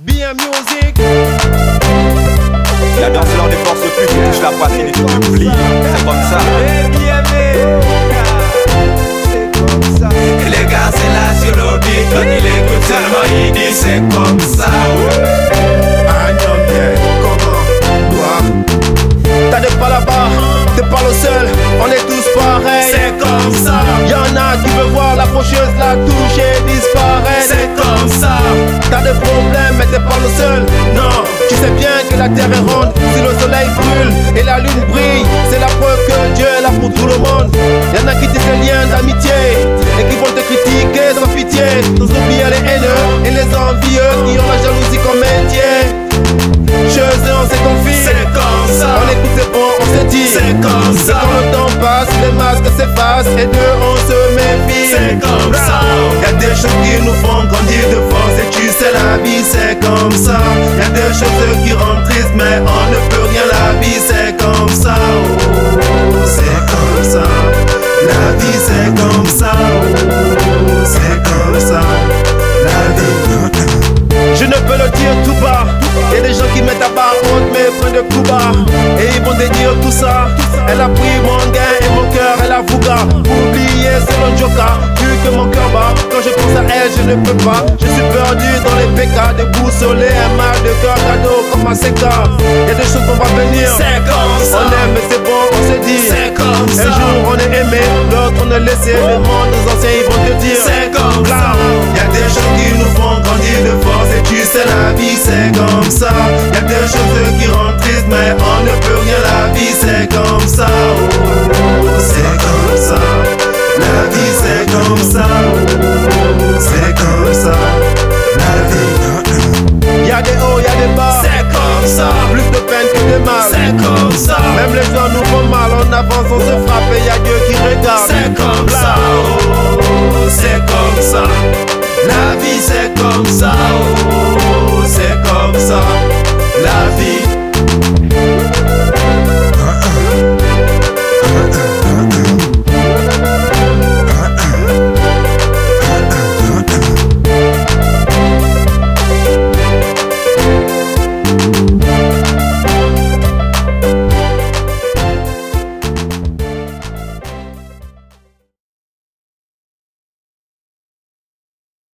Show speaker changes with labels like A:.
A: Bien music.
B: La danseur des forces plus qui touche la poitrine et tout le pli. C'est comme ça.
A: C'est comme ça.
C: Et les gars c'est là sur le beat. Quand il écoute seulement il dit c'est comme ça.
A: Agnon bien, comment, toi. T'as des pas là-bas, t'es pas le seul. On est tous pareils.
C: C'est comme ça.
A: Y'en a qui veulent voir la faucheuse la toucher et disparaître.
C: C'est comme ça.
A: T'as des problèmes mais t'es pas le seul.
C: Non.
A: Tu sais bien que la terre est ronde. Si le soleil brûle et la lune brille, c'est la preuve que Dieu est là pour tout le monde. Y'en a qui tissent des liens d'amitié et qui vont te critiquer sans pitié. Sans oublier les haineux et les envieux qui ont la jalousie comme métier. Chez eux on s'est confie.
C: C'est comme ça.
A: On écoute c'est bon, on se dit.
C: C'est comme
A: Et
C: ça.
A: quand le temps passe, les masques s'effacent et d'eux on se méfie.
C: C'est comme ça.
A: Y'a des choses qui nous font grandir de force et tu sais la vie c'est comme ça. Y'a des choses qui rendent triste mais on ne peut rien, la vie c'est comme ça. Oh, c'est comme ça. La vie c'est comme ça. Oh, c'est comme ça. La vie. Je ne peux le dire tout bas. Y'a des gens qui mettent à bas honte mais prennent de coups bas. Et ils vont te dire tout ça. Elle a pris mon gain et mon cœur elle a fouga. Oublié c'est le joker. Vu que mon cœur bat. Quand je pense à elle je ne peux pas. Je suis perdu dans les pécas. Déboussolé, un mal de cœur cadeau comme un séquin. Y'a des choses qu'on va venir.
C: C'est comme ça.
A: On aime mais c'est bon on se dit.
C: C'est comme ça.
A: Un jour on est aimé, l'autre on est laissé. Le monde des anciens ils vont te dire.
C: C'est comme ça.
A: Y'a des choses qui nous font grandir de force et tu sais la vie c'est comme ça. Y'a des choses qui rendent triste mais on ne peut rien, la vie c'est comme ça. Oh, c'est comme ça. La vie c'est comme ça. Oh, c'est comme ça. La vie. Y'a des hauts, y'a des bas.
C: C'est comme ça.
A: Plus de peine que de mal.
C: C'est comme ça.
A: Même les gens nous font mal, on avance, on se frappe et y'a Dieu qui regarde.
C: C'est comme ça.